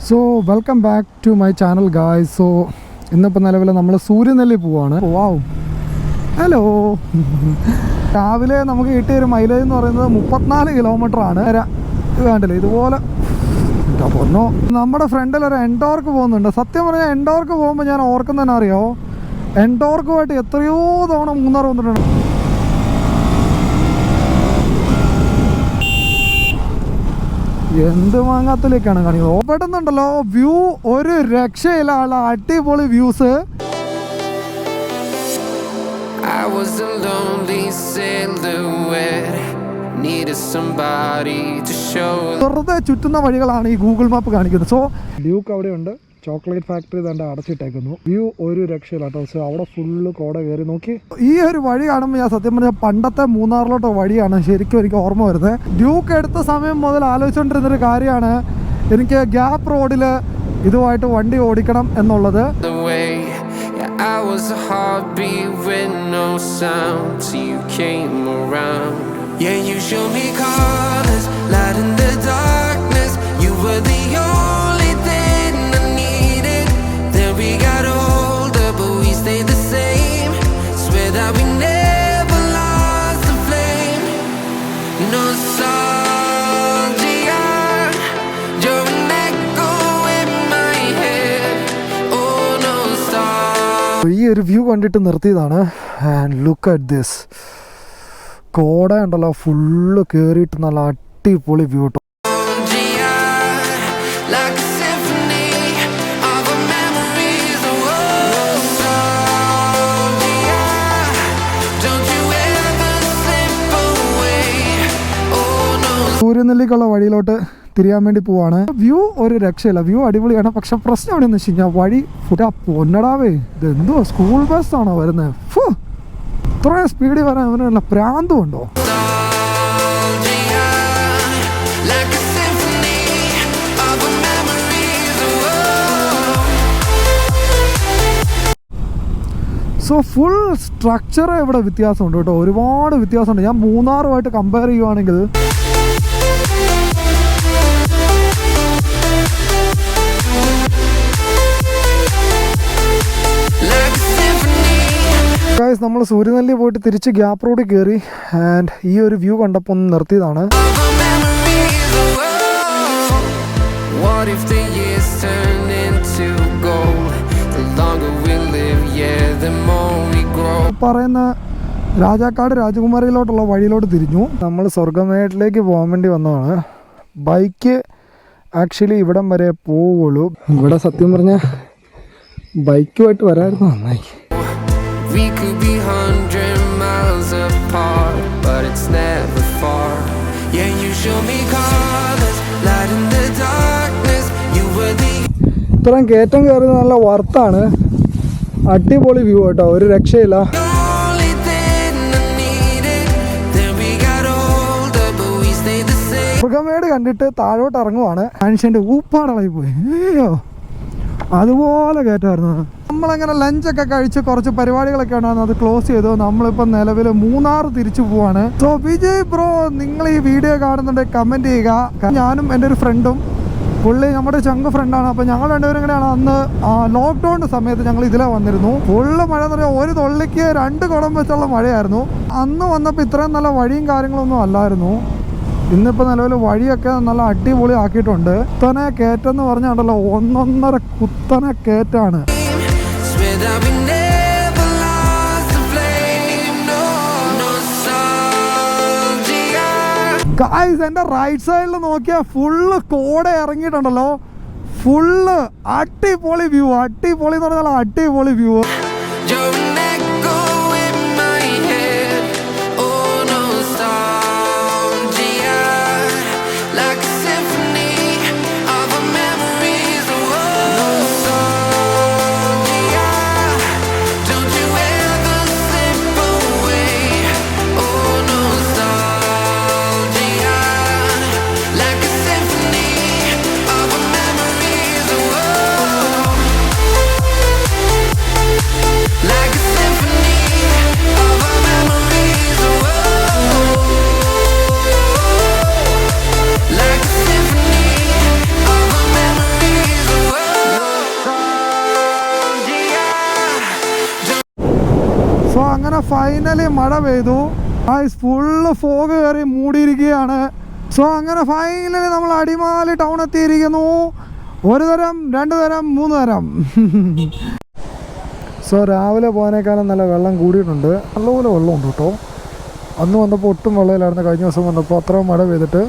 So welcome back to my channel guys. So ഇന്നിപ്പോൾ നിലവിൽ നമ്മൾ സൂര്യനെല്ലി പോവാണ്. Wow, hello. രാവിലെ നമുക്ക് കിട്ടിയൊരു മൈലേജ് എന്ന് പറയുന്നത് 34 കിലോമീറ്ററാണ്. കണ്ടില്ലേ ഇതുപോലെ പൊന്നോ. നമ്മുടെ ഫ്രണ്ടിൽ ഒരു എൻഡോർക്ക് പോകുന്നുണ്ട്. സത്യം പറഞ്ഞാൽ എൻഡോർക്ക് പോകുമ്പോൾ ഞാൻ ഓർക്കുന്നതന്നെ അറിയോ, എൻഡോർക്കുമായിട്ട് എത്രയോ തവണ മൂന്നാർ വന്നിട്ടുണ്ട്. എന്ത് മാങ്ങാത്തിലേക്കാണ് കാണിക്കുന്നത്. പെട്ടെന്നുണ്ടല്ലോ വ്യൂ ഒരു രക്ഷയില്ല, അടിപൊളി വ്യൂസ്. വെറുതെ ചുറ്റുന്ന വഴികളാണ് ഈ ഗൂഗിൾ മാപ്പ് കാണിക്കുന്നത്. സോ ഡ്യൂക്ക് അവിടെയുണ്ട്, ചോക്ലേറ്റ് ഫാക്ടറി തന്നെ അടച്ചിട്ടേക്കുന്നു. വ്യൂ ഒരു രക്ഷയില്ല കേട്ടോ. സോ അവിടെ ഫുള്ള് കോട കയറി നോക്കി. ഈ ഒരു വഴി കാണുമ്പോൾ ഞാൻ സത്യം പറഞ്ഞാൽ പണ്ടത്തെ മൂന്നാറിലോട്ടോ വഴിയാണ് ശരിക്കും എനിക്ക് ഓർമ്മ വരുന്നത്. ഡ്യൂക്ക് എടുത്ത സമയം മുതൽ ആലോചിച്ചുകൊണ്ടിരുന്നൊരു കാര്യമാണ് എനിക്ക് ഗ്യാപ്പ് റോഡിൽ ഇതുമായിട്ട് വണ്ടി ഓടിക്കണം എന്നുള്ളത്. ഈ ഒരു വ്യൂ കണ്ടിട്ട് നിർത്തിയതാണ്. And look at this. കോട ഉണ്ടല്ലോ ഫുള്ള് കയറിയിട്ട് നല്ല അടിപൊളി വ്യൂ കേട്ടോ. സൂര്യനെല്ലിക്കുള്ള വഴിയിലോട്ട് തിരിയാൻ വേണ്ടി പോവാണ്. വ്യൂ ഒരു രക്ഷയില്ല, വ്യൂ അടിപൊളിയാണ്. പക്ഷെ പ്രശ്നം എവിടെയെന്ന് വെച്ച് കഴിഞ്ഞാൽ വഴി പൊന്നടാവേ, ഇത് എന്തോ സ്കൂൾ ബസ്സാണോ വരുന്നത്? ഇത്രയും സ്പീഡിൽ വരാൻ അവനുള്ള പ്രാന്തം ഉണ്ടോ? സോ ഫുൾ സ്ട്രക്ചർ ഇവിടെ വ്യത്യാസമുണ്ട് കേട്ടോ, ഒരുപാട് വ്യത്യാസമുണ്ട്. ഞാൻ മൂന്നാറുമായിട്ട് കമ്പയർ ചെയ്യുവാണെങ്കിൽ ഗൈസ്, നമ്മൾ സൂര്യനെല്ലി പോയിട്ട് തിരിച്ച് ഗ്യാപ്പ് റോഡിൽ കയറി. ആൻഡ് ഈ ഒരു വ്യൂ കണ്ടപ്പോൾ ഒന്ന് നിർത്തിയതാണ്. പറയുന്ന രാജാക്കാട് രാജകുമാരിയിലോട്ടുള്ള വഴിയിലോട്ട് തിരിഞ്ഞു. നമ്മൾ സ്വർഗമേട്ടിലേക്ക് പോകാൻ വേണ്ടി വന്നതാണ്. ബൈക്ക് ആക്ച്വലി ഇവിടം വരെ പോവുള്ളൂ. ഇവിടെ സത്യം പറഞ്ഞാൽ ബൈക്കുമായിട്ട് വരായിരുന്നു നന്നായി. We could be 100 miles apart, but it's never far. Yeah, you show me colors, light in the darkness. You were the. ഇത്രയും കയറ്റം കയറുന്നത് നല്ല വർത്താണ്. അടിപൊളി വ്യൂ കേട്ടോ, ഒരു രക്ഷയില്ല. മൃഗമേട് കണ്ടിട്ട് താഴോട്ട് ഇറങ്ങുവാണ്. മനുഷ്യൻ്റെ ഊപ്പാടളായി പോയി. അയ്യോ, അതുപോലെ കയറ്റമായിരുന്നു. നമ്മളങ്ങനെ ലഞ്ചൊക്കെ കഴിച്ച് കുറച്ച് പരിപാടികളൊക്കെ ഉണ്ടായിരുന്നു, അത് ക്ലോസ് ചെയ്തു. നമ്മളിപ്പോൾ നിലവിൽ മൂന്നാർ തിരിച്ചു പോവാണ്. സോ വിജയ് ബ്രോ, നിങ്ങൾ ഈ വീഡിയോ കാണുന്നുണ്ടെങ്കിൽ കമൻറ്റ് ചെയ്യുക. ഞാനും എൻ്റെ ഒരു ഫ്രണ്ടും, പുള്ളി നമ്മുടെ ചങ്ക് ഫ്രണ്ടാണ്. അപ്പോൾ ഞങ്ങൾ രണ്ടുപേരും കൂടെയാണ് അന്ന് ലോക്ക്ഡൗണിൻ്റെ സമയത്ത് ഞങ്ങൾ ഇതിലെ വന്നിരുന്നു. ഫുള്ള് മഴ എന്ന് പറഞ്ഞാൽ ഒരു തൊള്ളിക്ക് 2 കുടം വെച്ചുള്ള മഴയായിരുന്നു. അന്ന് വന്നപ്പോൾ ഇത്രയും നല്ല വഴിയും കാര്യങ്ങളൊന്നും അല്ലായിരുന്നു. ഇന്നിപ്പോൾ നിലവിൽ വഴിയൊക്കെ നല്ല അടിപൊളി ആക്കിയിട്ടുണ്ട്. കുത്തനെ കയറ്റെന്ന് പറഞ്ഞാണ്ടല്ലോ, 1.5 കുത്തനെ കയറ്റാണ്. ഗായ്സ്, എൻ്റെ റൈറ്റ് സൈഡിൽ നോക്കിയാൽ ഫുള്ള് കോട ഇറങ്ങിയിട്ടുണ്ടല്ലോ. ഫുള്ള് അടിപൊളി വ്യൂ, അടിപൊളി എന്ന് പറഞ്ഞാൽ അടിപൊളി വ്യൂ. Like സോ അങ്ങനെ ഫൈനലി മഴ പെയ്തു. ഫുള്ള് ഫോഗ് കയറി മൂടിയിരിക്കുകയാണ്. സോ അങ്ങനെ ഫൈനലി നമ്മൾ അടിമാലി ടൗൺ എത്തിയിരിക്കുന്നു. 1 തരം 2 തരം 3 തരം. സോ രാവിലെ പോകാനേക്കാളും നല്ല വെള്ളം കൂടിയിട്ടുണ്ട്. നല്ലപോലെ വെള്ളമുണ്ട് കേട്ടോ. അന്ന് വന്നപ്പോൾ ഒട്ടും വെള്ളമില്ലായിരുന്നു. കഴിഞ്ഞ ദിവസം വന്നപ്പോൾ അത്ര മഴ പെയ്തിട്ട്